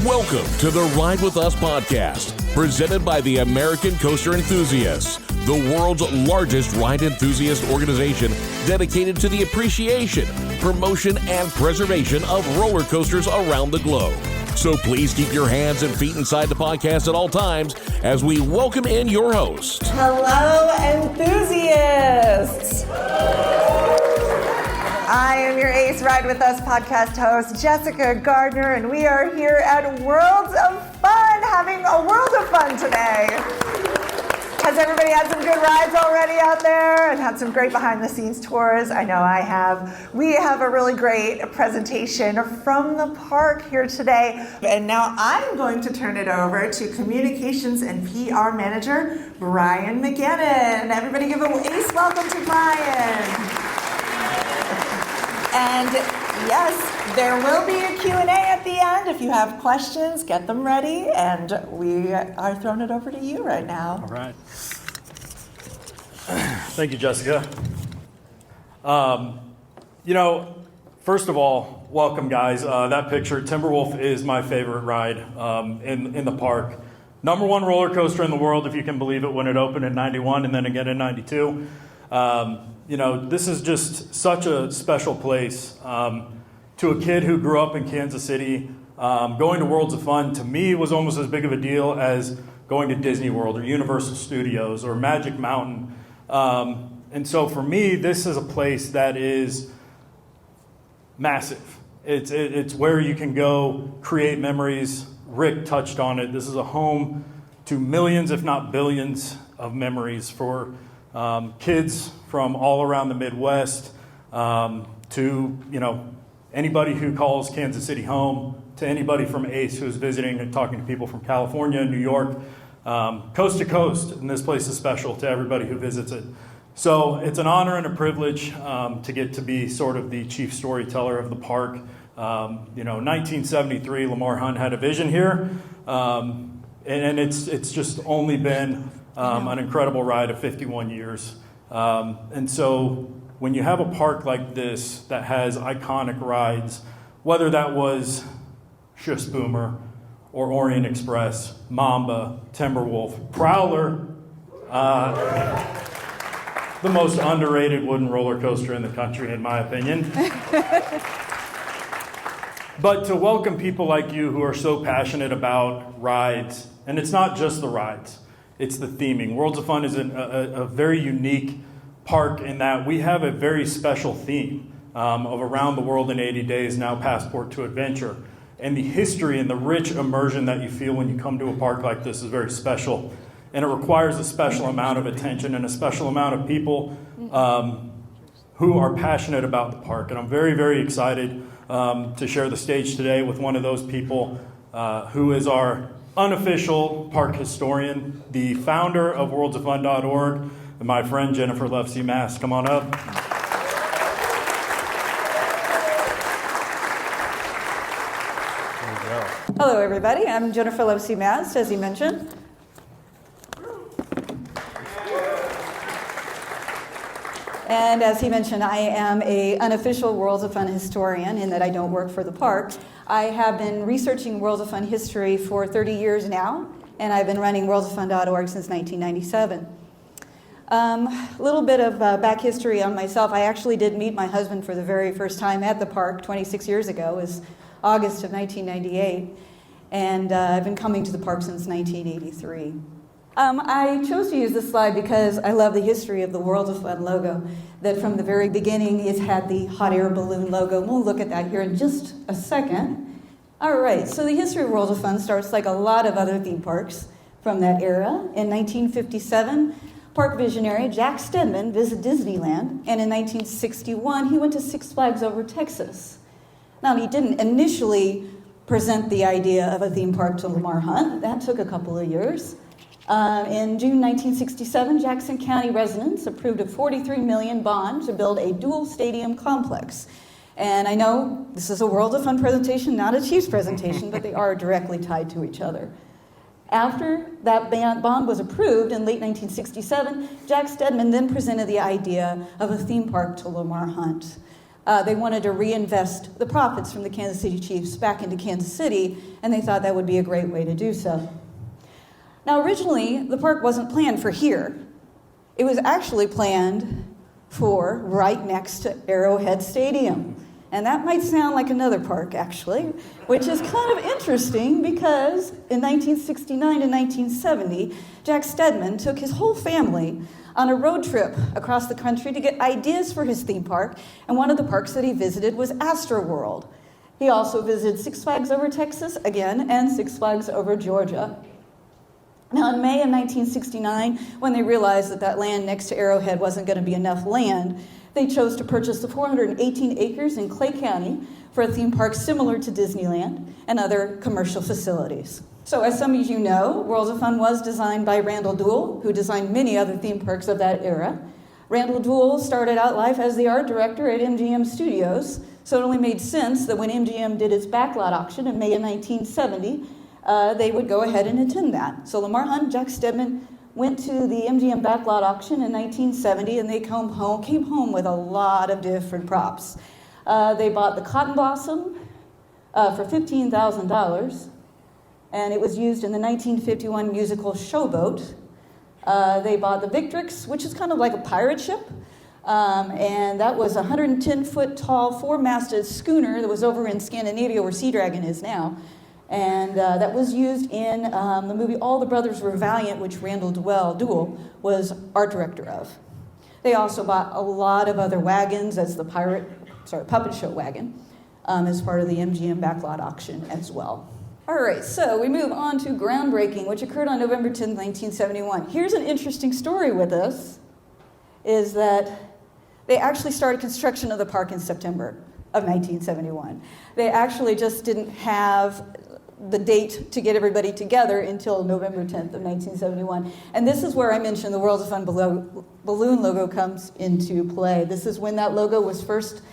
Welcome to the Ride With Us podcast, presented by the American Coaster Enthusiasts, the world's largest ride enthusiast organization dedicated to the appreciation, promotion, and preservation of roller coasters around the globe. So please keep your hands and feet inside the podcast at all times as we welcome in your host. Hello, enthusiasts! I am your Ace Ride With Us podcast host, Jessica Gardner, and we are here at Worlds of Fun, having a world of fun today. Has everybody had some good rides already out there and had some great behind-the-scenes tours? I know I have. We have a really great presentation from the park here today. And now I'm going to turn it over to Communications and PR Manager, Brian McGinnon. Everybody give an ace welcome to Brian. And yes, there will be a Q&A at the end. If you have questions, get them ready. And we are throwing it over to you right now. All right. Thank you, Jessica. First of all, welcome, guys. That picture, Timberwolf, is my favorite ride in the park. Number one roller coaster in the world, if you can believe it, when it opened in 91 and then again in 92. This is just such a special place. To a kid who grew up in Kansas City, going to Worlds of Fun, to me, was almost as big of a deal as going to Disney World or Universal Studios or Magic Mountain. And so for me, this is a place that is massive. It's where you can go create memories. Rick touched on it. This is a home to millions, if not billions, of memories for kids from all around the Midwest, to anybody who calls Kansas City home, to anybody from ACE who's visiting and talking to people from California, New York, coast to coast. And this place is special to everybody who visits it. So it's an honor and a privilege to get to be sort of the chief storyteller of the park. 1973, Lamar Hunt had a vision here, and it's just only been an incredible ride of 51 years. And so when you have a park like this that has iconic rides, whether that was Schiff's Boomer or Orient Express, Mamba, Timberwolf, Prowler, the most underrated wooden roller coaster in the country, in my opinion. But to welcome people like you who are so passionate about rides, and it's not just the rides, it's the theming. Worlds of Fun is a very unique park in that we have a very special theme of Around the World in 80 Days, now Passport to Adventure. And the history and the rich immersion that you feel when you come to a park like this is very special. And it requires a special amount of attention and a special amount of people who are passionate about the park. And I'm very, very excited to share the stage today with one of those people who is our unofficial park historian, the founder of worldsoffun.org, and my friend Jennifer Lovesee-Mast. Come on up. Hello, everybody. I'm Jennifer Lovesee-Mast, as he mentioned. And as he mentioned, I am an unofficial Worlds of Fun historian in that I don't work for the park. I have been researching Worlds of Fun history for 30 years now, and I've been running worldsoffun.org since 1997. A little bit of back history on myself. I actually did meet my husband for the very first time at the park 26 years ago. It was August of 1998, and I've been coming to the park since 1983. I chose to use this slide because I love the history of the World of Fun logo, that from the very beginning it's had the hot air balloon logo. We'll look at that here in just a second. All right, so the history of World of Fun starts like a lot of other theme parks from that era. In 1957, park visionary Jack Stedman visited Disneyland, and in 1961 he went to Six Flags Over Texas. Now, he didn't initially present the idea of a theme park to Lamar Hunt. That took a couple of years. In June 1967, Jackson County residents approved a $43 million bond to build a dual stadium complex. And I know this is a World of Fun presentation, not a Chiefs presentation, but they are directly tied to each other. After that bond was approved in late 1967, Jack Stedman then presented the idea of a theme park to Lamar Hunt. They wanted to reinvest the profits from the Kansas City Chiefs back into Kansas City, and they thought that would be a great way to do so. Now, originally, the park wasn't planned for here. It was actually planned for right next to Arrowhead Stadium. And that might sound like another park, actually, which is kind of interesting because in 1969 and 1970, Jack Stedman took his whole family on a road trip across the country to get ideas for his theme park, and one of the parks that he visited was Astroworld. He also visited Six Flags Over Texas, again, and Six Flags Over Georgia. Now, in May of 1969, when they realized that that land next to Arrowhead wasn't going to be enough land, they chose to purchase the 418 acres in Clay County for a theme park similar to Disneyland and other commercial facilities. So, as some of you know, Worlds of Fun was designed by Randall Duell, who designed many other theme parks of that era. Randall Duell started out life as the art director at MGM Studios, so it only made sense that when MGM did its backlot auction in May of 1970, they would go ahead and attend that. So Lamar Hunt and Jack Stedman went to the MGM backlot auction in 1970, and they came home with a lot of different props. They bought the Cotton Blossom for $15,000, and it was used in the 1951 musical Showboat. They bought the Victrix, which is kind of like a pirate ship, and that was a 110-foot tall, four-masted schooner that was over in Scandinavia where Sea Dragon is now. And that was used in the movie All the Brothers Were Valiant, which Randall Duell was art director of. They also bought a lot of other wagons as the puppet show wagon as part of the MGM backlot auction as well. All right, so we move on to groundbreaking, which occurred on November 10, 1971. Here's an interesting story with this, is that they actually started construction of the park in September of 1971. They actually just didn't have the date to get everybody together until November 10th of 1971. And this is where I mentioned the Worlds of Fun balloon logo comes into play. This is when that logo was first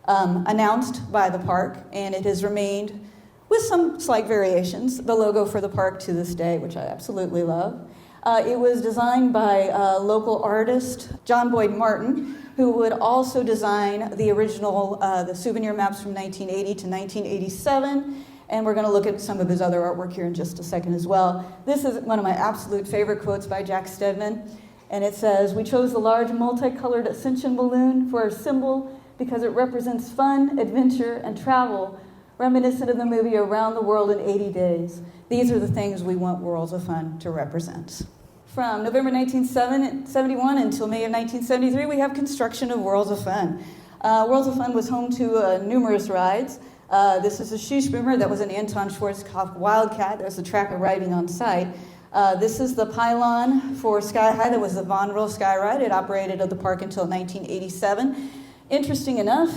announced by the park, and it has remained, with some slight variations, the logo for the park to this day, which I absolutely love. It was designed by local artist John Boyd Martin, who would also design the original the souvenir maps from 1980 to 1987. And we're going to look at some of his other artwork here in just a second as well. This is one of my absolute favorite quotes by Jack Stedman. And it says, "We chose the large multicolored Ascension balloon for our symbol because it represents fun, adventure, and travel, reminiscent of the movie Around the World in 80 Days. These are the things we want Worlds of Fun to represent." From November 1971 until May of 1973, we have construction of Worlds of Fun. Worlds of Fun was home to numerous rides. This is a Sheesh Boomer. That was an Anton Schwarzkopf Wildcat. There's a track arriving on site. This is the pylon for Sky High. That was the Von Roll skyride. It operated at the park until 1987. Interesting enough,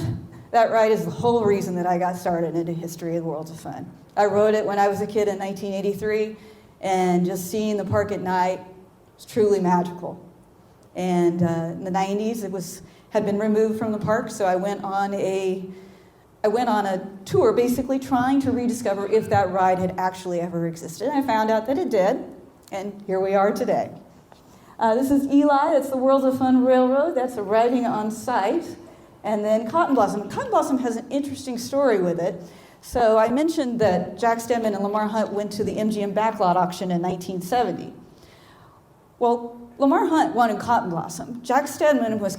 that ride is the whole reason that I got started into history of Worlds of Fun. I rode it when I was a kid in 1983, and just seeing the park at night was truly magical. And in the 90s, it had been removed from the park, so I went on a tour basically trying to rediscover if that ride had actually ever existed. And I found out that it did, and here we are today. This is Eli. That's the Worlds of Fun Railroad. That's arriving on site. And then Cotton Blossom. Cotton Blossom has an interesting story with it. So I mentioned that Jack Stedman and Lamar Hunt went to the MGM backlot auction in 1970. Well, Lamar Hunt wanted Cotton Blossom. Jack Stedman was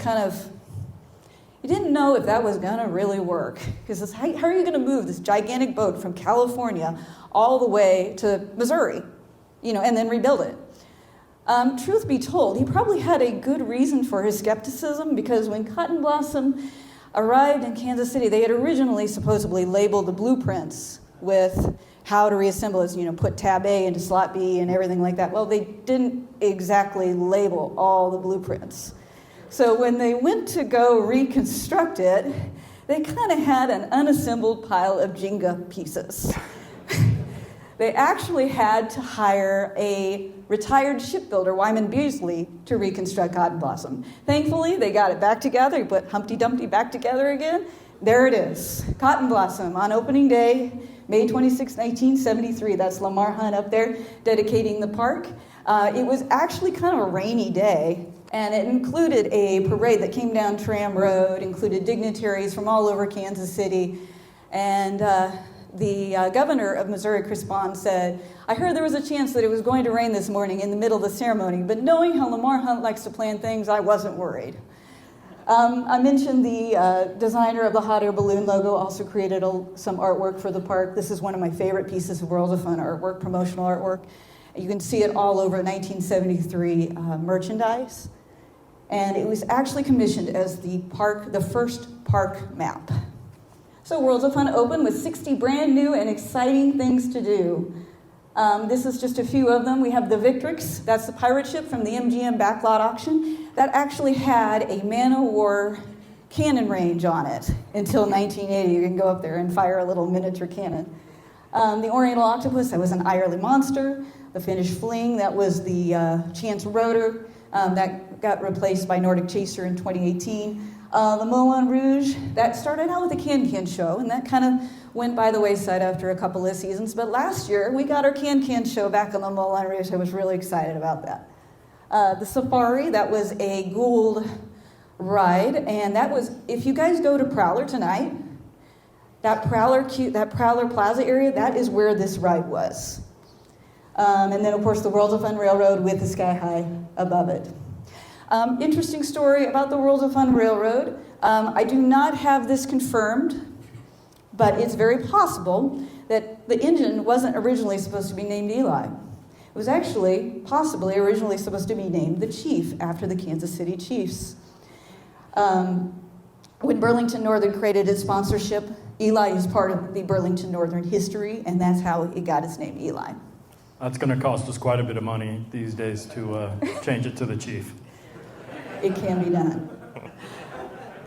he didn't know if that was going to really work. Because how are you going to move this gigantic boat from California all the way to Missouri, and then rebuild it? Truth be told, he probably had a good reason for his skepticism, because when Cotton Blossom arrived in Kansas City, they had originally supposedly labeled the blueprints with how to reassemble it, put tab A into slot B and everything like that. Well, they didn't exactly label all the blueprints. So when they went to go reconstruct it, they kind of had an unassembled pile of Jenga pieces. They actually had to hire a retired shipbuilder, Wyman Beasley, to reconstruct Cotton Blossom. Thankfully, they got it back together. They put Humpty Dumpty back together again. There it is, Cotton Blossom on opening day, May 26, 1973. That's Lamar Hunt up there dedicating the park. It was actually kind of a rainy day, And it included a parade that came down Tram Road, included dignitaries from all over Kansas City. And the governor of Missouri, Chris Bond, said, "I heard there was a chance that it was going to rain this morning in the middle of the ceremony, but knowing how Lamar Hunt likes to plan things, I wasn't worried." I mentioned the designer of the hot air balloon logo also created some artwork for the park. This is one of my favorite pieces of World of Fun artwork, promotional artwork. You can see it all over 1973 merchandise. And it was actually commissioned as the first park map. So Worlds of Fun opened with 60 brand new and exciting things to do. This is just a few of them. We have the Victrix, that's the pirate ship from the MGM backlot auction. That actually had a man-o'-war cannon range on it until 1980. You can go up there and fire a little miniature cannon. The Oriental Octopus, that was an Irely monster. The Finnish Fling, that was the Chance Rotor. That got replaced by Nordic Chaser in 2018. The Moulin Rouge, that started out with a can-can show, and that kind of went by the wayside after a couple of seasons. But last year, we got our can-can show back on the Moulin Rouge. I was really excited about that. The Safari, that was a Gould ride, and that was, if you guys go to Prowler tonight, that Prowler Plaza area, that is where this ride was. And then, of course, the Worlds of Fun Railroad with the Sky High above it. Interesting story about the Worlds of Fun Railroad. I do not have this confirmed, but it's very possible that the engine wasn't originally supposed to be named Eli. It was actually possibly originally supposed to be named the Chief after the Kansas City Chiefs. When Burlington Northern created its sponsorship, Eli is part of the Burlington Northern history, and that's how it got its name, Eli. That's going to cost us quite a bit of money these days to change it to the Chief. It can be done.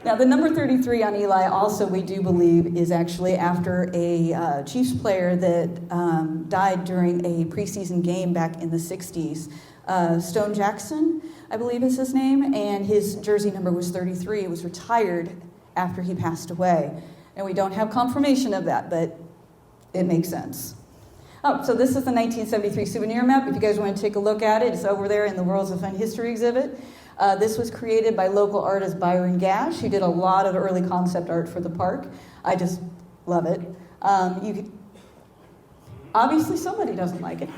Now, the number 33 on Eli also, we do believe, is actually after a Chiefs player that died during a preseason game back in the 60s. Stone Jackson, I believe is his name, and his jersey number was 33. It was retired after he passed away. And we don't have confirmation of that, but it makes sense. Oh, so this is the 1973 souvenir map. If you guys want to take a look at it, it's over there in the Worlds of Fun History exhibit. This was created by local artist Byron Gash. He did a lot of early concept art for the park. I just love it. Obviously somebody doesn't like it.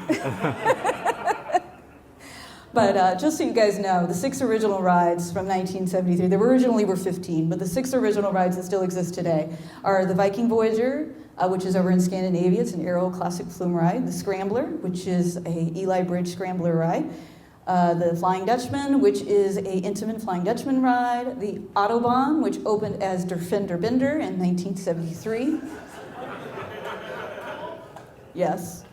But just so you guys know, the 6 original rides from 1973, there originally were 15, but the 6 original rides that still exist today are the Viking Voyager, which is over in Scandinavia. It's an Aero Classic Flume ride. The Scrambler, which is a Eli Bridge Scrambler ride. The Flying Dutchman, which is a Intamin Flying Dutchman ride. The Autobahn, which opened as Der Fender Bender in 1973. Yes.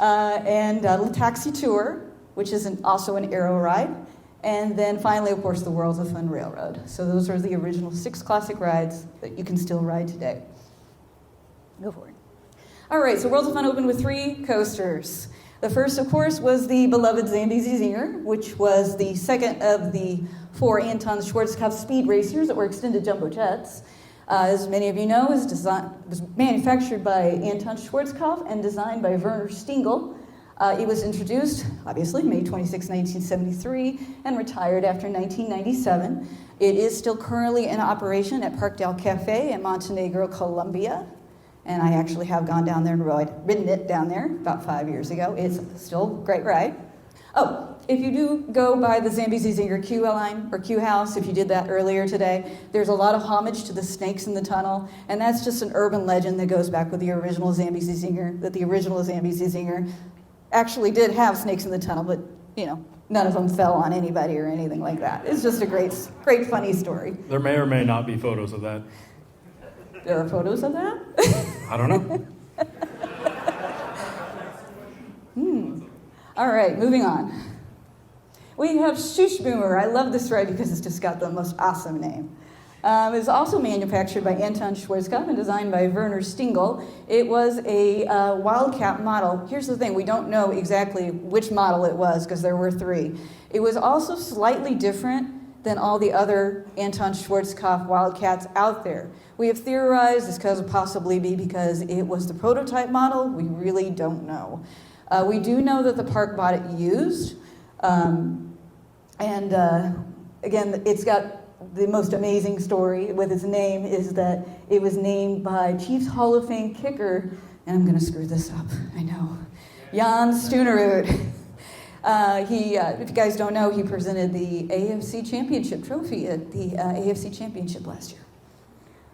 And the Taxi Tour, which is also an Aero ride. And then finally, of course, the Worlds of Fun Railroad. So those are the original 6 classic rides that you can still ride today. Go for it. All right, so Worlds of Fun opened with 3 coasters. The first, of course, was the beloved Zambezi Zinger, which was the second of the 4 Anton Schwarzkopf speed racers that were extended jumbo jets. As many of you know, it was manufactured by Anton Schwarzkopf and designed by Werner Stingel. It was introduced, obviously, May 26, 1973, and retired after 1997. It is still currently in operation at Parkdale Cafe in Montenegro, Colombia. And I actually have gone down there and ridden it down there about 5 years ago. It's still a great ride. Oh, if you do go by the Zambezi Zinger Q line or Q house, if you did that earlier today, there's a lot of homage to the snakes in the tunnel, and that's just an urban legend that goes back with the original Zambezi Zinger, that the original Zambezi Zinger actually did have snakes in the tunnel, but, you know, none of them fell on anybody or anything like that. It's just a great, funny story. There may or may not be photos of that. There are photos of that? I don't know. All right, moving on. We have Schuschboomer. I love this ride because it's just got the most awesome name. It was also manufactured by Anton Schwarzkopf and designed by Werner Stingel. It was a Wildcat model. Here's the thing, we don't know exactly which model it was because there were 3. It was also slightly different than all the other Anton Schwarzkopf Wildcats out there. We have theorized this could possibly be because it was the prototype model. We really don't know. We do know that the park bought it used. And And again, it's got the most amazing story with its name is that it was named by Chiefs Hall of Fame kicker, and I'm going to screw this up, I know, Jan Stenerud. If you guys don't know, he presented the AFC Championship trophy at the AFC Championship last year.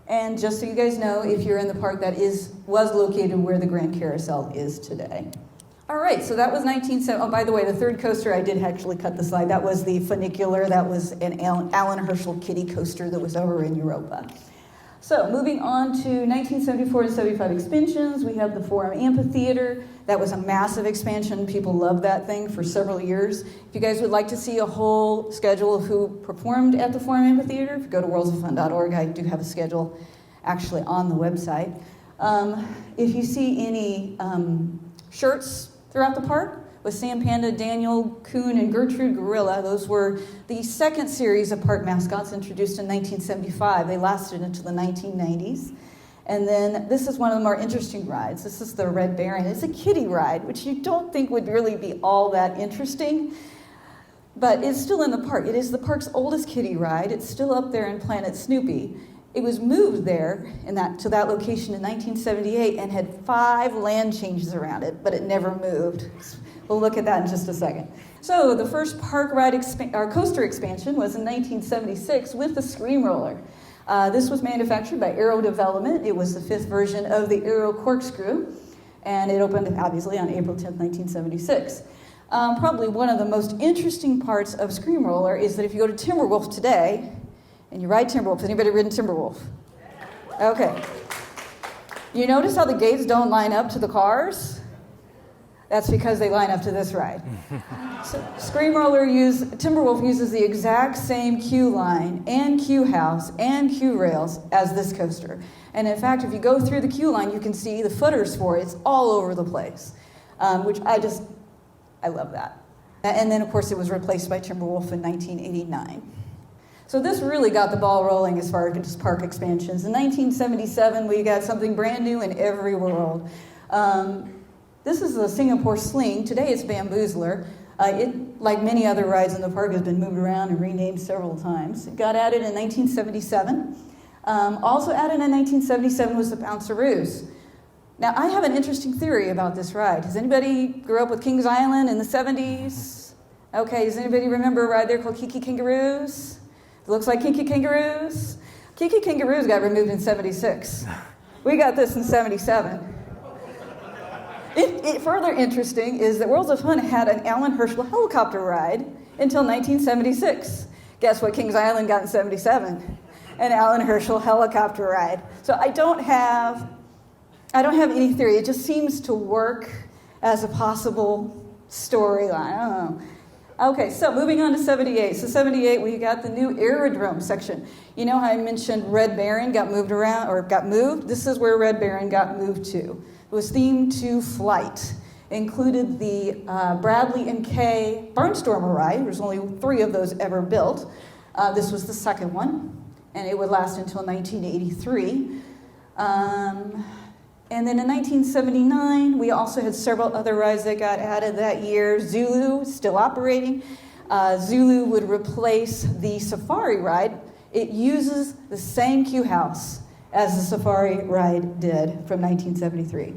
And just so you guys know, if you're in the park, that was located where the Grand Carousel is today. All right, so that was 1970. Oh, by the way, the third coaster, I did actually cut the slide. That was the funicular. That was an Alan Herschel kiddie coaster that was over in Europa. So moving on to 1974 and 75 expansions, we have the Forum Amphitheater. That was a massive expansion. People loved that thing for several years. If you guys would like to see a whole schedule of who performed at the Forum Amphitheater, if you go to worldsoffun.org, I do have a schedule actually on the website. If you see any shirts throughout the park with Sam Panda, Daniel, Coon, and Gertrude Gorilla, those were the second series of park mascots introduced in 1975. They lasted until the 1990s. And then this is one of the more interesting rides. This is the Red Baron. It's a kiddie ride, which you don't think would really be all that interesting, but it's still in the park. It is the park's oldest kiddie ride. It's still up there in Planet Snoopy. It was moved there to that location in 1978 and had 5 land changes around it, but it never moved. We'll look at that in just a second. So the first park ride coaster expansion was in 1976 with the Scream Roller. This was manufactured by Aero Development. It was the 5th version of the Aero Corkscrew, and it opened obviously on April 10th, 1976. Probably one of the most interesting parts of Scream Roller is that if you go to Timberwolf today, and you ride Timberwolf. Has anybody ridden Timberwolf? Okay. You notice how the gates don't line up to the cars? That's because they line up to this ride. So Timberwolf uses the exact same queue line and queue house and queue rails as this coaster. And in fact, if you go through the queue line, you can see the footers for it. It's all over the place, which I love that. And then, of course, it was replaced by Timberwolf in 1989. So this really got the ball rolling as far as park expansions. In 1977, we got something brand new in every world. This is the Singapore Sling. Today it's Bamboozler. It, like many other rides in the park, has been moved around and renamed several times. It got added in 1977. Also added in 1977 was the Bounceroos. Now, I have an interesting theory about this ride. Has anybody grew up with Kings Island in the 70s? Okay, does anybody remember a ride there called Kiki Kangaroos? It looks like Kiki Kangaroos. Kiki Kangaroos got removed in 76. We got this in 77. Further interesting is that Worlds of Fun had an Alan Herschel helicopter ride until 1976. Guess what Kings Island got in 77? An Alan Herschel helicopter ride. So I don't have any theory. It just seems to work as a possible storyline. I don't know. Okay, so moving on to 78. So 78, we got the new aerodrome section. You know how I mentioned Red Baron got moved? This is where Red Baron got moved to. It was themed to flight. Included the Bradley and Kay Barnstormer ride. There's only 3 of those ever built. This was the second one, and it would last until 1983. And then in 1979, we also had several other rides that got added that year. Zulu, still operating. Zulu would replace the Safari ride. It uses the same queue house as the Safari ride did from 1973.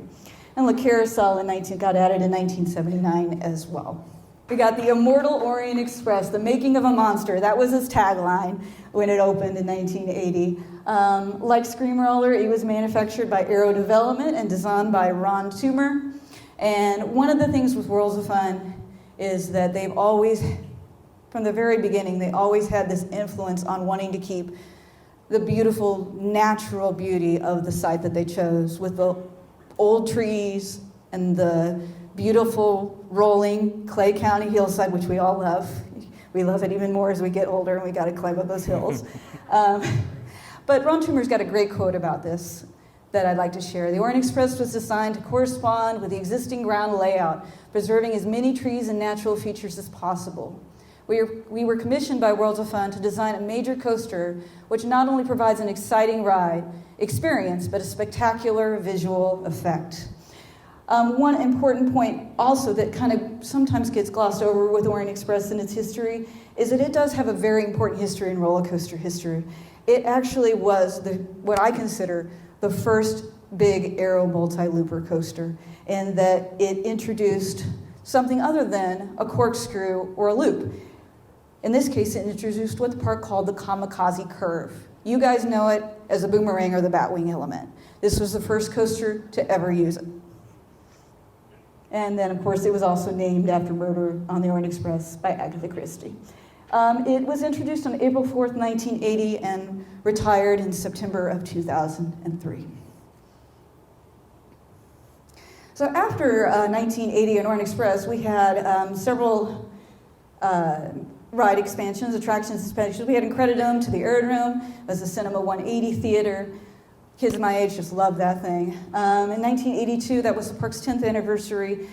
And La Carousel got added in 1979 as well. We got the Immortal Orient Express, the making of a monster. That was its tagline when it opened in 1980. Like Scream Roller, it was manufactured by Aero Development and designed by Ron Toomer. And one of the things with Worlds of Fun is that they've always, from the very beginning, they always had this influence on wanting to keep the beautiful natural beauty of the site that they chose, with the old trees and the beautiful rolling Clay County hillside, which we all love. We love it even more as we get older and we got to climb up those hills. But Ron Toomer's got a great quote about this that I'd like to share. The Orient Express was designed to correspond with the existing ground layout, preserving as many trees and natural features as possible. We were commissioned by Worlds of Fun to design a major coaster which not only provides an exciting ride experience, but a spectacular visual effect. One important point also that kind of sometimes gets glossed over with Orient Express and its history is that it does have a very important history in roller coaster history. It actually was what I consider the first big aero multi-looper coaster, in that it introduced something other than a corkscrew or a loop. In this case, it introduced what the park called the kamikaze curve. You guys know it as a boomerang or the batwing element. This was the first coaster to ever use it. And then, of course, it was also named after Murder on the Orient Express by Agatha Christie. It was introduced on April 4th, 1980, and retired in September of 2003. So after 1980 on Orient Express, we had several ride expansions, attractions, expansions. We had Incredidome to the Aerodrome. It was the Cinema 180 theater. Kids my age just loved that thing. In 1982, that was the park's 10th anniversary.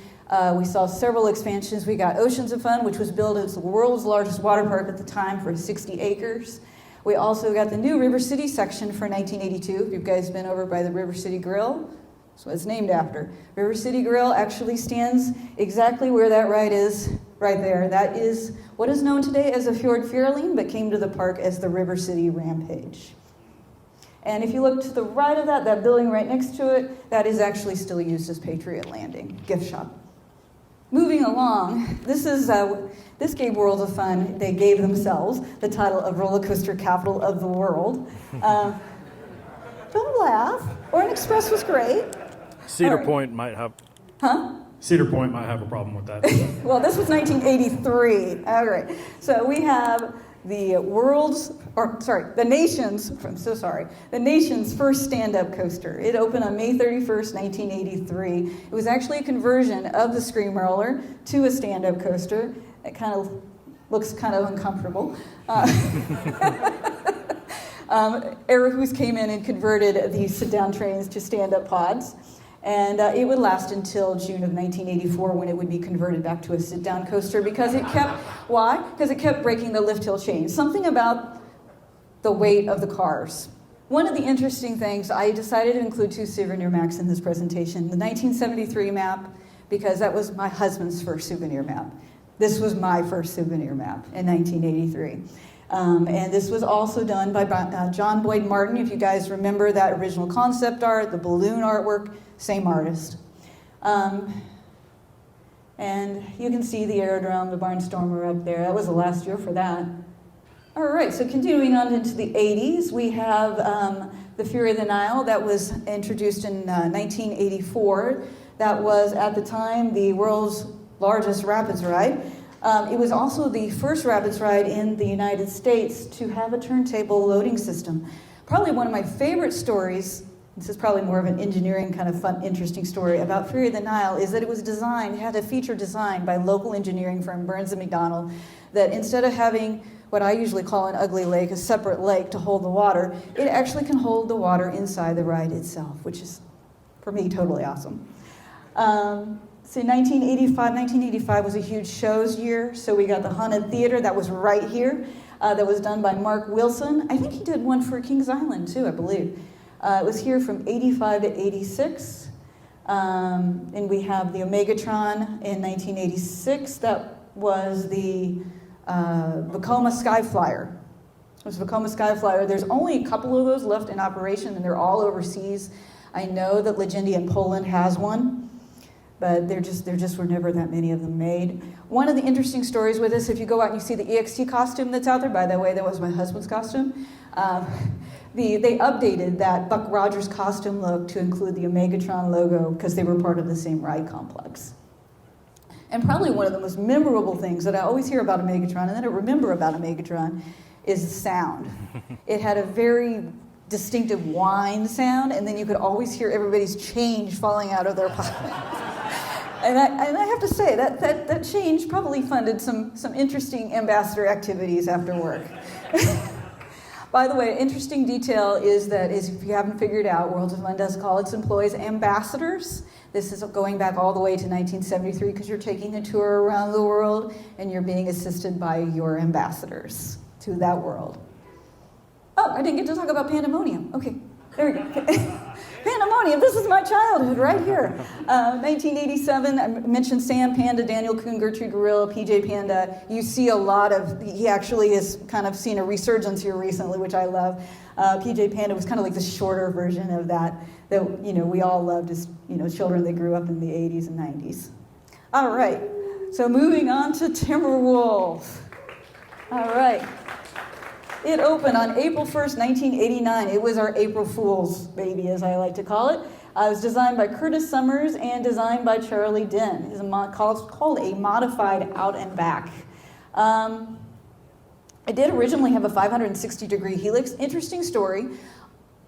We saw several expansions. We got Oceans of Fun, which was built as the world's largest water park at the time for 60 acres. We also got the new River City section for 1982. If you guys been over by the River City Grill, that's what it's named after. River City Grill actually stands exactly where that ride is, right there. That is what is known today as the Fjord Fjordline, but came to the park as the River City Rampage. And if you look to the right of that building right next to it, that is actually still used as Patriot Landing, gift shop. Moving along, this gave World of Fun, they gave themselves the title of roller coaster capital of the world. Don't laugh. Orient Express was great. Cedar Point might have... Huh? Cedar Point might have a problem with that. Well, this was 1983. All right. So we have the nation's first stand-up coaster. It opened on May 31st, 1983. It was actually a conversion of the Scream Roller to a stand-up coaster. It kind of looks kind of uncomfortable. Eric Hoos came in and converted these sit-down trains to stand-up pods. And it would last until June of 1984, when it would be converted back to a sit-down coaster, because it kept, why? Because it kept breaking the lift-hill chain. Something about the weight of the cars. One of the interesting things, I decided to include 2 souvenir maps in this presentation. The 1973 map, because that was my husband's first souvenir map. This was my first souvenir map in 1983. And this was also done by John Boyd Martin. If you guys remember that original concept art, the balloon artwork, same artist. And you can see the aerodrome, the Barnstormer up there. That was the last year for that. All right, so continuing on into the 80s, we have the Fury of the Nile that was introduced in 1984. That was, at the time, the world's largest rapids ride. It was also the first rapids ride in the United States to have a turntable loading system. Probably one of my favorite stories, this is probably more of an engineering kind of fun, interesting story about Fury of the Nile, is that it was designed, had a feature designed by local engineering firm Burns & McDonnell, that instead of having what I usually call an ugly lake, a separate lake to hold the water, it actually can hold the water inside the ride itself, which is, for me, totally awesome. So 1985 was a huge shows year, so we got the Haunted Theater that was right here, that was done by Mark Wilson. I think he did one for Kings Island too, I believe. It was here from 85 to 86. And we have the Omegatron in 1986. That was the Vekoma Skyflyer. It was Vekoma Skyflyer. There's only a couple of those left in operation, and they're all overseas. I know that Legendia in Poland has one, but there just were never that many of them made. One of the interesting stories with this, if you go out and you see the EXT costume that's out there, by the way, that was my husband's costume. They updated that Buck Rogers costume look to include the Omegatron logo because they were part of the same ride complex. And probably one of the most memorable things that I always hear about Omegatron, and then I remember about Omegatron, is the sound. It had a very distinctive whine sound, and then you could always hear everybody's change falling out of their pocket. And I have to say, that change probably funded some interesting ambassador activities after work. By the way, interesting detail is that, if you haven't figured out, World of Fun does call its employees ambassadors. This is going back all the way to 1973 because you're taking a tour around the world and you're being assisted by your ambassadors to that world. Oh, I didn't get to talk about Pandemonium. Okay, there we go. Pandemonium. pandemonium. This is my childhood right here. 1987, I mentioned Sam Panda, Daniel Kuhn, Gertrude Gorilla, PJ Panda. You see a lot of, he actually has kind of seen a resurgence here recently, which I love. PJ Panda was kind of like the shorter version of that we all loved as children that grew up in the 80s and 90s. All right, so moving on to Timberwolf. All right. It opened on April 1st, 1989. It was our April Fool's baby, as I like to call it. It was designed by Curtis Summers and designed by Charlie Den. It's called a modified out and back. It did originally have a 560-degree helix. Interesting story.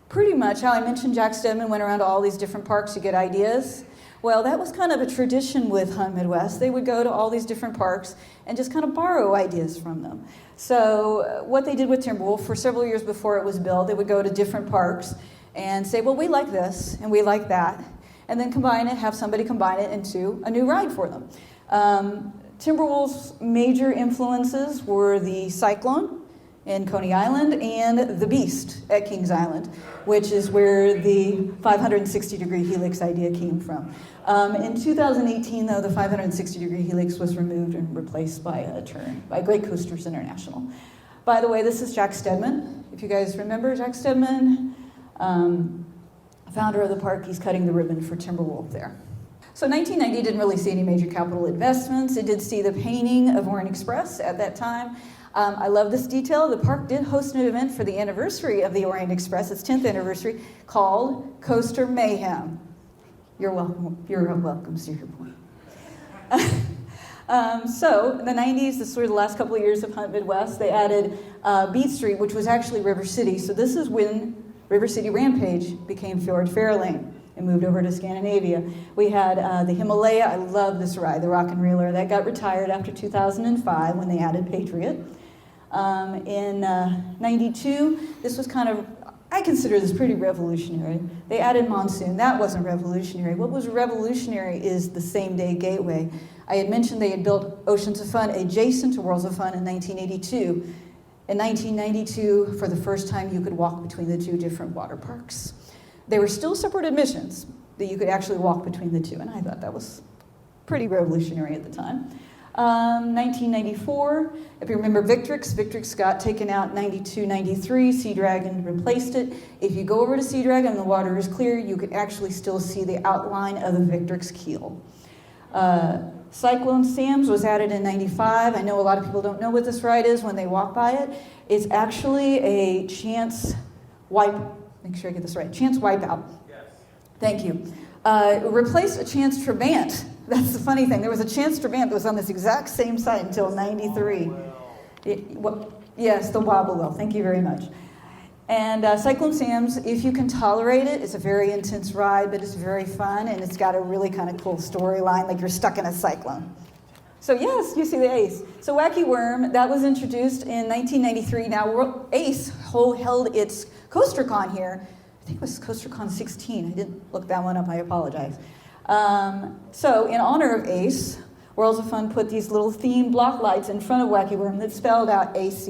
Pretty much how I mentioned Jack Stedman went around to all these different parks to get ideas. Well, that was kind of a tradition with Hunt Midwest. They would go to all these different parks and just kind of borrow ideas from them. So what they did with Timberwolf for several years before it was built, they would go to different parks and say, well, we like this and we like that, and then have somebody combine it into a new ride for them. Timberwolf's major influences were the Cyclone in Coney Island and the Beast at Kings Island, which is where the 560-degree helix idea came from. In 2018, though, the 560-degree helix was removed and replaced by a turn by Great Coasters International. By the way, this is Jack Stedman. If you guys remember Jack Stedman, founder of the park, he's cutting the ribbon for Timberwolf there. So 1990 didn't really see any major capital investments. It did see the painting of Orient Express at that time. I love this detail. The park did host an event for the anniversary of the Orient Express, its 10th anniversary, called Coaster Mayhem. You're welcome. You're welcome, to your point. So in the 90s, this was the last couple of years of Hunt Midwest, they added Beat Street, which was actually River City. So this is when River City Rampage became Fjord Fairlane and moved over to Scandinavia. We had the Himalaya. I love this ride, the Rock and Reeler. That got retired after 2005 when they added Patriot. In 92, this was kind of, I consider this pretty revolutionary. They added Monsoon. That wasn't revolutionary. What was revolutionary is the same-day gateway. I had mentioned they had built Oceans of Fun adjacent to Worlds of Fun in 1982. In 1992, for the first time, you could walk between the two different water parks. They were still separate admissions, that you could actually walk between the two, and I thought that was pretty revolutionary at the time. 1994, if you remember Victrix got taken out in 92, 93, Sea Dragon replaced it. If you go over to Sea Dragon and the water is clear, you can actually still see the outline of the Victrix keel. Cyclone Sam's was added in 95. I know a lot of people don't know what this ride is when they walk by it. It's actually a chance make sure I get this right, chance wipeout. Yes. Thank you. Replaced a Chance Trabant. That's the funny thing. There was a Chance Trabant that was on this exact same site until 93. Yes, the Wobble Well. Thank you very much. And Cyclone Sam's, if you can tolerate it, it's a very intense ride, but it's very fun, and it's got a really kind of cool storyline, like you're stuck in a cyclone. So yes, you see the Ace. So Wacky Worm, that was introduced in 1993. Now Ace held its CoasterCon here. I think it was CoasterCon 16. I didn't look that one up, I apologize. So in honor of Ace, Worlds of Fun put these little themed block lights in front of Wacky Worm that spelled out ACE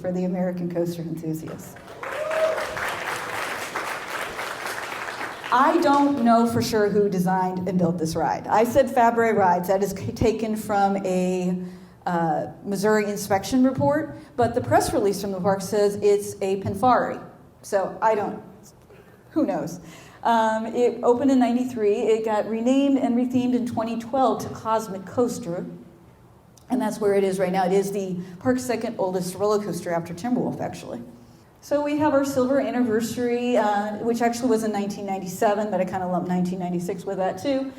for the American Coaster Enthusiasts. I don't know for sure who designed and built this ride. I said Fabre Rides. That is taken from a Missouri inspection report, but the press release from the park says it's a Pinfari. So who knows? It opened in 93. It got renamed and rethemed in 2012 to Cosmic Coaster, and that's where it is right now. It is the park's second oldest roller coaster after Timberwolf, actually. So we have our silver anniversary, which actually was in 1997, but I kind of lumped 1996 with that too.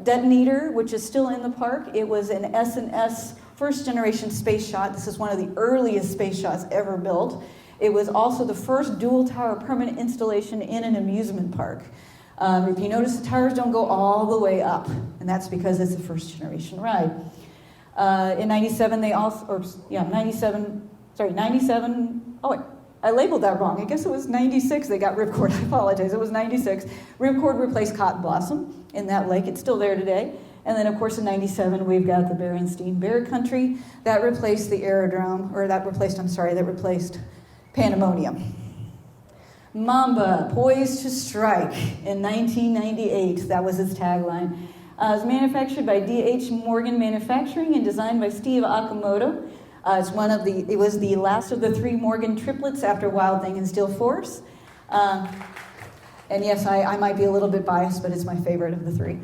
Detonator, which is still in the park. It was an S&S first generation space shot. This is one of the earliest space shots ever built. It was also the first dual tower permanent installation in an amusement park. If you notice, the towers don't go all the way up, and that's because it's a first generation ride. In 97, 97, oh wait, I labeled that wrong. I guess it was 96 they got Ripcord. I apologize, it was 96. Ripcord replaced Cotton Blossom in that lake. It's still there today. And then, of course, in 97, we've got the Berenstein Bear Country. That replaced the aerodrome, that replaced Pandemonium. Mamba, poised to strike in 1998. That was its tagline. It was manufactured by D.H. Morgan Manufacturing and designed by Steve Okamoto. It was the last of the 3 Morgan triplets after Wild Thing and Steel Force. And yes, I might be a little bit biased, but it's my favorite of the 3.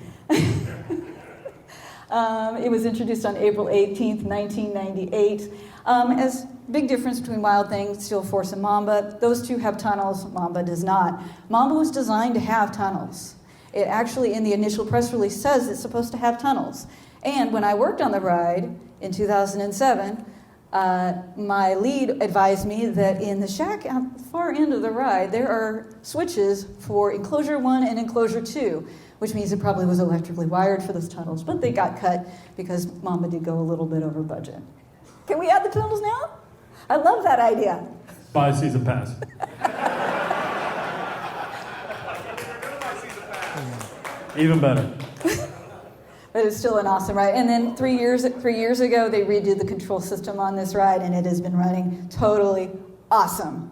It was introduced on April 18th, 1998. As big difference between Wild Thing, Steel Force, and Mamba. Those 2 have tunnels. Mamba does not. Mamba was designed to have tunnels. It actually, in the initial press release, says it's supposed to have tunnels. And when I worked on the ride in 2007, my lead advised me that in the shack at the far end of the ride, there are switches for enclosure 1 and enclosure 2, which means it probably was electrically wired for those tunnels, but they got cut because Mamba did go a little bit over budget. Can we add the tunnels now? I love that idea. Buy a season pass. Even better. But it's still an awesome ride. And then 3 years ago, they redid the control system on this ride, and it has been running totally awesome.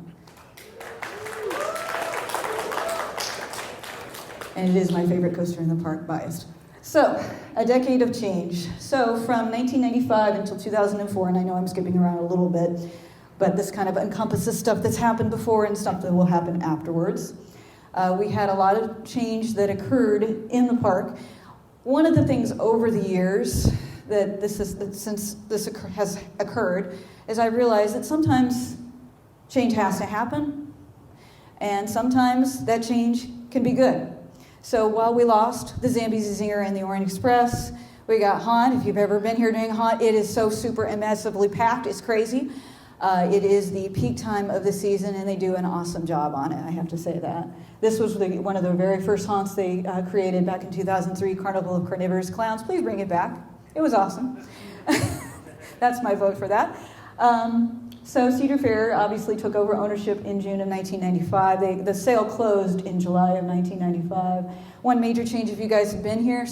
And it is my favorite coaster in the park, biased. So, a decade of change. So, from 1995 until 2004, and I know I'm skipping around a little bit, but this kind of encompasses stuff that's happened before and stuff that will happen afterwards. We had a lot of change that occurred in the park. One of the things over the years since this has occurred is I realized that sometimes change has to happen, and sometimes that change can be good. So while we lost the Zambezi Zinger and the Orient Express, we got Haunt. If you've ever been here during Haunt, it is so super and massively packed. It's crazy. It is the peak time of the season, and they do an awesome job on it, I have to say that. This was one of the very first haunts they created back in 2003, Carnival of Carnivorous Clowns. Please bring it back. It was awesome. That's my vote for that. So Cedar Fair obviously took over ownership in June of 1995. The sale closed in July of 1995. One major change, if you guys have been here,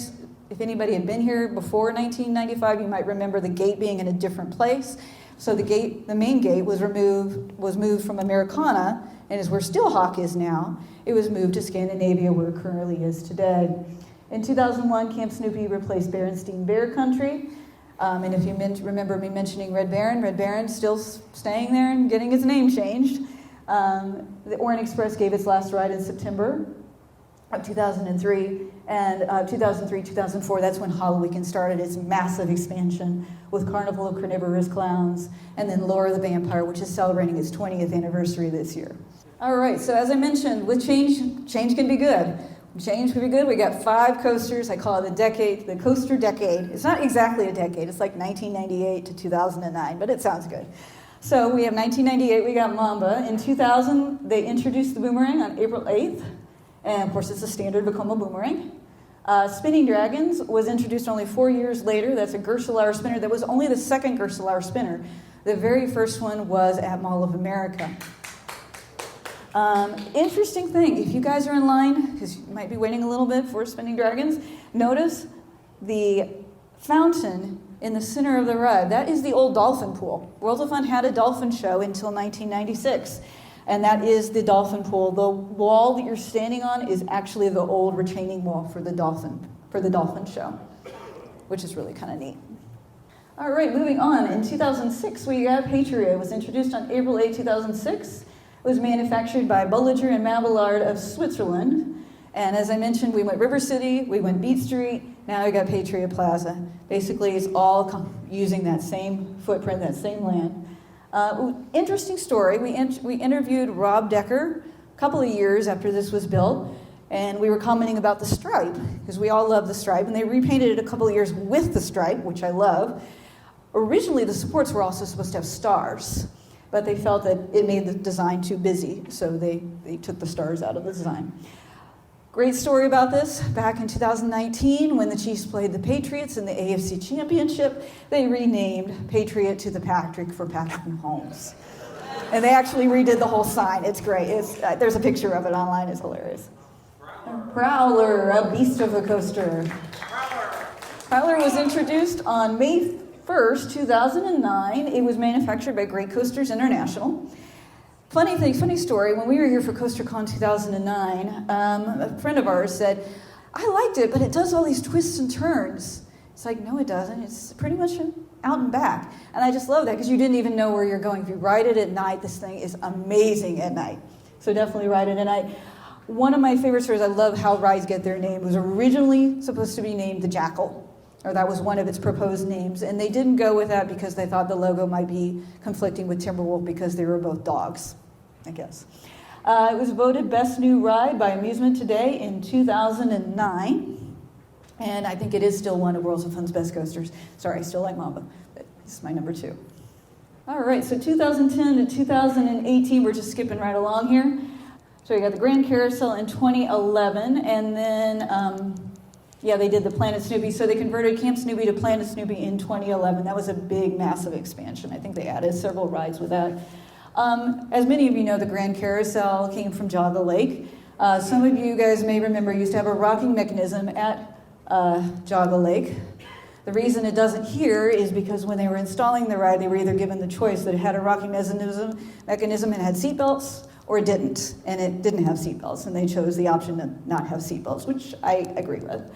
if anybody had been here before 1995, you might remember the gate being in a different place. So the main gate was moved from Americana, and is where Steelhawk is now. It was moved to Scandinavia, where it currently is today. In 2001, Camp Snoopy replaced Berenstein Bear Country. And if you remember me mentioning Red Baron's still staying there and getting its name changed. The Orient Express gave its last ride in September of 2003. And 2003-2004, that's when Hollow Weekend started its massive expansion with Carnival of Carnivorous Clowns, and then Laura the Vampire, which is celebrating its 20th anniversary this year. All right, so as I mentioned, with change can be good. Change can be good. We got 5 coasters. I call it the coaster decade. It's not exactly a decade. It's like 1998 to 2009, but it sounds good. So we have 1998, we got Mamba. In 2000, they introduced the boomerang on April 8th. And of course, it's a standard Vekoma boomerang. Spinning Dragons was introduced only 4 years later. That's a Gerselaar spinner. That was only the second Gerselaar spinner. The very first one was at Mall of America. Interesting thing, if you guys are in line, because you might be waiting a little bit for Spinning Dragons, notice the fountain in the center of the ride. That is the old dolphin pool. Worlds of Fun had a dolphin show until 1996. And that is the dolphin pool. The wall that you're standing on is actually the old retaining wall for the dolphin show, which is really kind of neat. All right, moving on. In 2006, we got Patriot. It was introduced on April 8, 2006. It was manufactured by Bolliger and Mabillard of Switzerland. And as I mentioned, we went River City, we went Beat Street, now we got Patriot Plaza. Basically, it's all using that same footprint, that same land. Interesting story. We interviewed Rob Decker a couple of years after this was built, and we were commenting about the stripe, because we all love the stripe, and they repainted it a couple of years with the stripe, which I love. Originally, the supports were also supposed to have stars, but they felt that it made the design too busy, so they took the stars out of the design. Great story about this. Back in 2019, when the Chiefs played the Patriots in the AFC Championship, they renamed Patriot to the Patrick for Patrick Mahomes. And they actually redid the whole sign. It's great. There's a picture of it online. It's hilarious. Prowler, a beast of a coaster. Prowler was introduced on May 1st, 2009. It was manufactured by Great Coasters International. Funny story, when we were here for CoasterCon 2009, a friend of ours said, I liked it, but it does all these twists and turns. It's like, no, it doesn't. It's pretty much out and back. And I just love that because you didn't even know where you're going. If you ride it at night, this thing is amazing at night. So definitely ride it at night. One of my favorite stories, I love how rides get their name, was originally supposed to be named the Jackal, or that was one of its proposed names. And they didn't go with that because they thought the logo might be conflicting with Timberwolf because they were both dogs, I guess. It was voted Best New Ride by Amusement Today in 2009. And I think it is still one of Worlds of Fun's best coasters. Sorry, I still like Mamba, but this is my number 2. All right, so 2010 to 2018, we're just skipping right along here. So we got the Grand Carousel in 2011, and then, they did the Planet Snoopy. So they converted Camp Snoopy to Planet Snoopy in 2011. That was a big, massive expansion. I think they added several rides with that. As many of you know, the Grand Carousel came from Jogga Lake. Some of you guys may remember used to have a rocking mechanism at Jogga Lake. The reason it doesn't here is because when they were installing the ride, they were either given the choice that it had a rocking mechanism and had seatbelts, or it didn't, and it didn't have seatbelts, and they chose the option to not have seatbelts, which I agree with.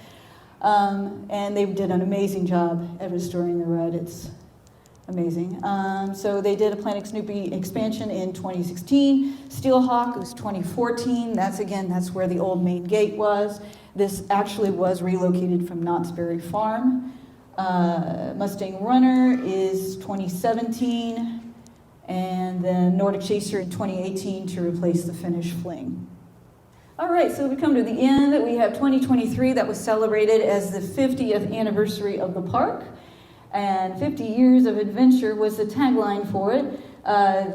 And they did an amazing job at restoring the ride. It's amazing. So they did a Planet Snoopy expansion in 2016. Steelhawk was 2014. That's where the old main gate was. This actually was relocated from Knott's Berry Farm. Mustang Runner is 2017. And then Nordic Chaser in 2018 to replace the Finnish Fling. All right, so we come to the end. We have 2023 that was celebrated as the 50th anniversary of the park. And 50 years of adventure was the tagline for it.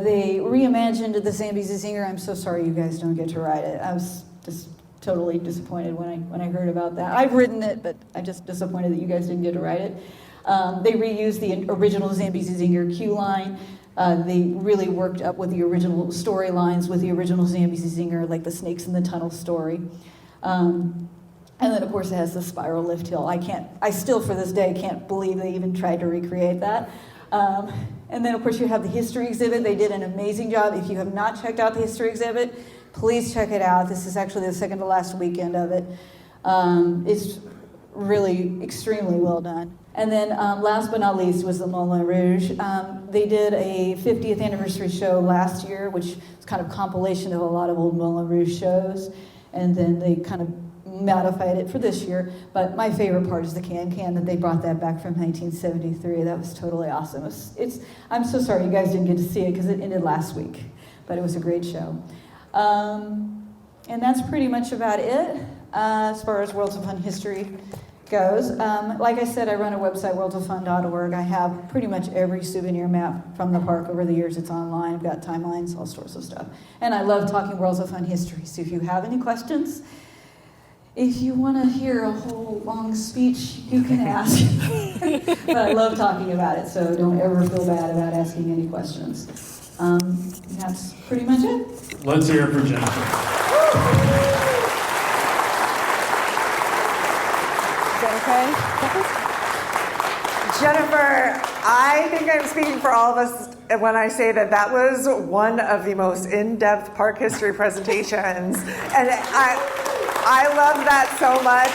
They reimagined the Zambezi Zinger. I'm so sorry you guys don't get to ride it. I was just totally disappointed when I heard about that. I've ridden it, but I'm just disappointed that you guys didn't get to ride it. They reused the original Zambezi Zinger queue line. They really worked up with the original storylines with the original Zambezi Zinger, like the Snakes in the Tunnel story. And then, of course, it has the spiral lift hill. I still, for this day, can't believe they even tried to recreate that. And then, of course, you have the history exhibit. They did an amazing job. If you have not checked out the history exhibit, please check it out. This is actually the second to last weekend of it. It's really extremely well done. And then last but not least was the Moulin Rouge. They did a 50th anniversary show last year, which is kind of compilation of a lot of old Moulin Rouge shows. And then they kind of modified it for this year. But my favorite part is the can that they brought that back from 1973. That was totally awesome. I'm so sorry you guys didn't get to see it because it ended last week. But it was a great show. And that's pretty much about it as far as Worlds of Fun history goes. Like I said, I run a website, worldsoffun.org. I have pretty much every souvenir map from the park over the years. It's online. I've got timelines, all sorts of stuff. And I love talking Worlds of Fun history. So if you have any questions, if you want to hear a whole long speech, you can ask. But I love talking about it, so don't ever feel bad about asking any questions. That's pretty much it. Let's hear it for Jennifer. Okay. Jennifer, I think I'm speaking for all of us when I say that was one of the most in-depth park history presentations. And I love that so much.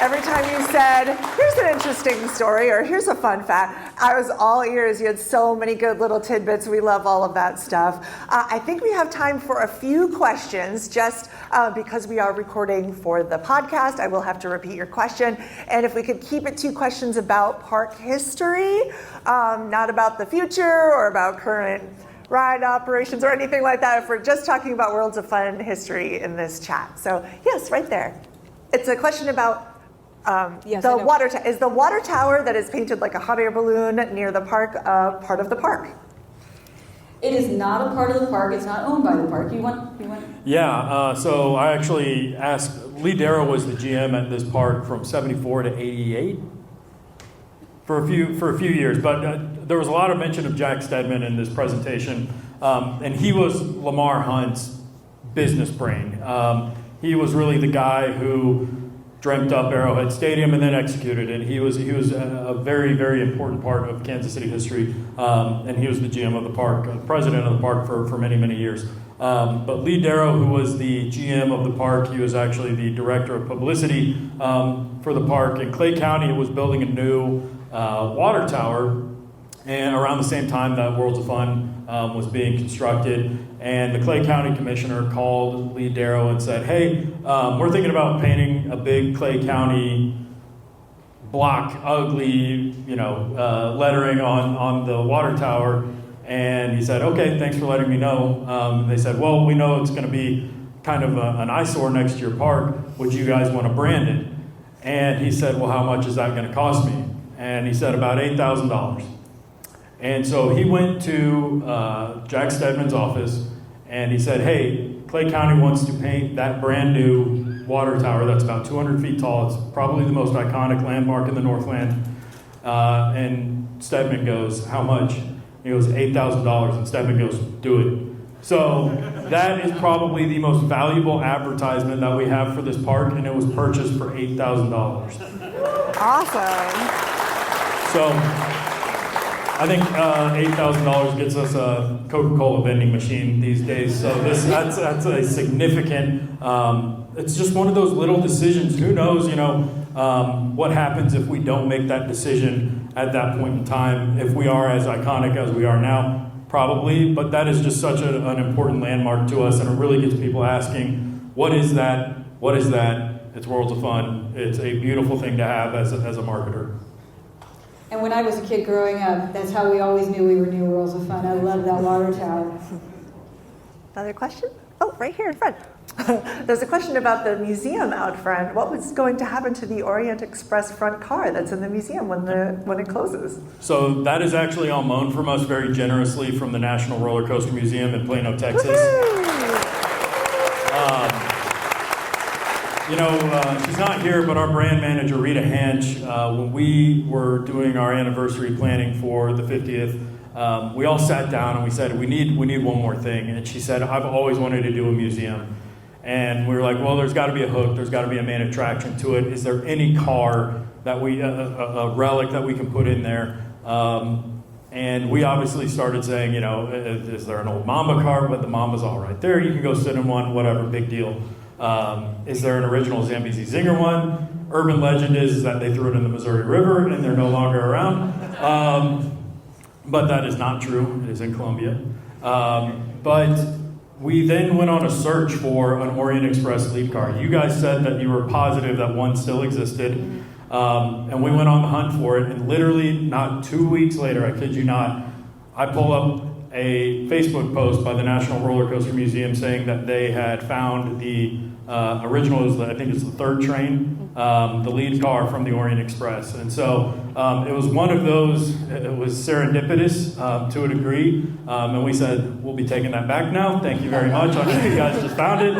Every time you said, here's an interesting story, or here's a fun fact, I was all ears. You had so many good little tidbits. We love all of that stuff. I think we have time for a few questions, just because we are recording for the podcast. I will have to repeat your question. And if we could keep it 2 questions about park history, not about the future or about current ride operations or anything like that, if we're just talking about Worlds of Fun history in this chat. So yes, right there. It's a question about the water tower. Is the water tower that is painted like a hot air balloon near the park part of the park? It is not a part of the park. It's not owned by the park. You want? Yeah. So I actually asked. Lee Darrow was the GM at this park from '74 to '88 for a few years. But there was a lot of mention of Jack Stedman in this presentation, and he was Lamar Hunt's business brain. He was really the guy who dreamt up Arrowhead Stadium and then executed it. He was a very, very important part of Kansas City history, and he was the GM of the park, president of the park for many, many years. But Lee Darrow, who was the GM of the park, he was actually the director of publicity for the park. In Clay County, it was building a new water tower, and around the same time that Worlds of Fun was being constructed. And the Clay County Commissioner called Lee Darrow and said, hey, we're thinking about painting a big Clay County block, ugly, lettering on the water tower. And he said, okay, thanks for letting me know. They said, well, we know it's going to be kind of an eyesore next to your park. Would you guys want to brand it? And he said, well, how much is that going to cost me? And he said, about $8,000. And so he went to Jack Stedman's office, and he said, hey, Clay County wants to paint that brand new water tower that's about 200 feet tall. It's probably the most iconic landmark in the Northland. And Stedman goes, how much? He goes, $8,000. And Stedman goes, do it. So that is probably the most valuable advertisement that we have for this park, and it was purchased for $8,000. Awesome. So I think $8,000 gets us a Coca-Cola vending machine these days. So that's a significant. It's just one of those little decisions. Who knows? What happens if we don't make that decision at that point in time? If we are as iconic as we are now, probably. But that is just such an important landmark to us, and it really gets people asking, "What is that? What is that?" It's Worlds of Fun. It's a beautiful thing to have as a marketer. And when I was a kid growing up, that's how we always knew we were near Worlds of Fun. I loved that water tower. Another question? Oh, right here in front. There's a question about the museum out front. What was going to happen to the Orient Express front car that's in the museum when it closes? So that is actually all loaned from us very generously from the National Roller Coaster Museum in Plano, Texas. She's not here, but our brand manager, Rita Hanch, when we were doing our anniversary planning for the 50th, we all sat down and we said, we need one more thing. And she said, I've always wanted to do a museum. And we were like, well, there's got to be a hook. There's got to be a main attraction to it. Is there any car that a relic that we can put in there? And we obviously started saying, is there an old Mamba car? But the Mamba's all right there. You can go sit in one, whatever, big deal. Is there an original Zambezi Zinger one? Urban legend is that they threw it in the Missouri River and they're no longer around. But that is not true. It is in Columbia. But we then went on a search for an Orient Express leap car. You guys said that you were positive that one still existed. And we went on the hunt for it. And literally not 2 weeks later, I kid you not, I pull up a Facebook post by the National Roller Coaster Museum saying that they had found the original, I think it's the third train, the lead car from the Orient Express. And so it was one of those, it was serendipitous to a degree. And we said, we'll be taking that back now. Thank you very much. I know you guys just found it.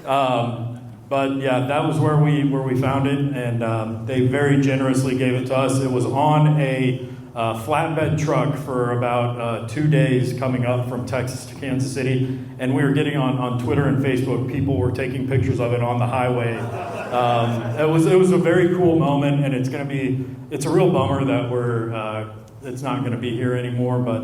But yeah, that was where we found it. And they very generously gave it to us. It was on a flatbed truck for about 2 days coming up from Texas to Kansas City, and we were getting on Twitter and Facebook, people were taking pictures of it on the highway. It was a very cool moment, and it's a real bummer that it's not going to be here anymore, but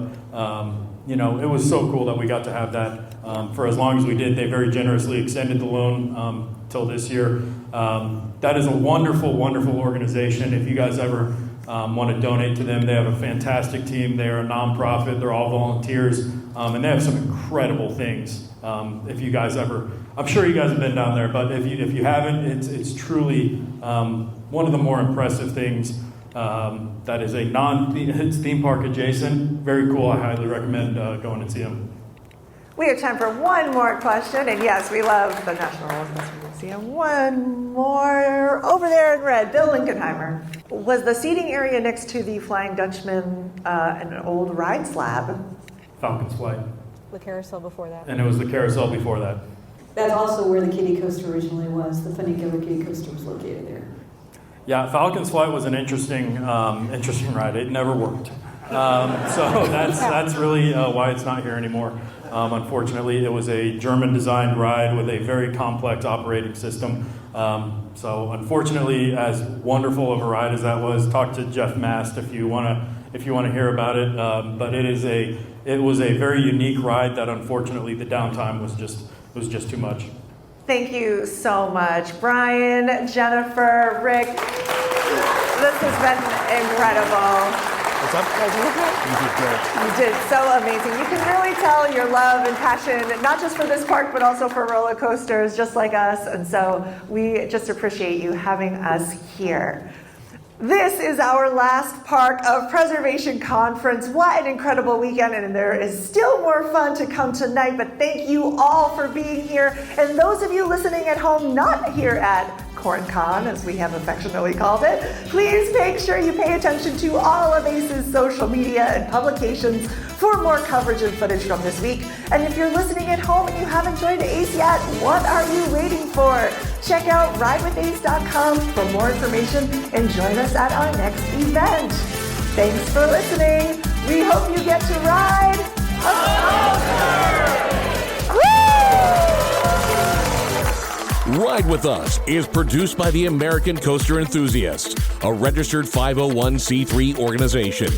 it was so cool that we got to have that for as long as we did. They very generously extended the loan till this year. That is a wonderful, wonderful organization. If you guys ever want to donate to them, they have a fantastic team. They are a nonprofit. They're all volunteers, and they have some incredible things. If you guys I'm sure you guys have been down there, but if you haven't, it's truly one of the more impressive things. That is it's theme park adjacent. Very cool. I highly recommend going and see them. We have time for one more question, and yes, we love the National Roller Coaster Museum. One more over there in red, Bill Linkenheimer. Was the seating area next to the Flying Dutchman an old ride slab? Falcon's Flight. The carousel before that. And it was the carousel before that. That's also where the kiddie coaster originally was. The Funny-Killer kiddie coaster was located there. Yeah, Falcon's Flight was an interesting ride. It never worked. So that's really why it's not here anymore. Unfortunately, it was a German-designed ride with a very complex operating system. So unfortunately, as wonderful of a ride as that was, talk to Jeff Mast if you want to hear about it. But it was a very unique ride that unfortunately the downtime was just too much. Thank you so much, Brian, Jennifer, Rick. This has been incredible. What's up? You did great. You did so amazing. You can really tell your love and passion, not just for this park, but also for roller coasters, just like us. And so we just appreciate you having us here. This is our last Park of Preservation Conference. What an incredible weekend, and there is still more fun to come tonight, but thank you all for being here. And those of you listening at home, not here at CornCon, as we have affectionately called it, please make sure you pay attention to all of ACE's social media and publications for more coverage and footage from this week. And if you're listening at home and you haven't joined ACE yet, what are you waiting for? Check out ridewithace.com for more information and join us at our next event. Thanks for listening. We hope you get to ride a coaster. Ride With Us is produced by the American Coaster Enthusiasts, a registered 501c3 organization.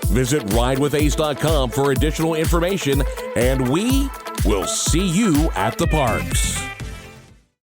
Visit ridewithace.com for additional information, and we will see you at the parks.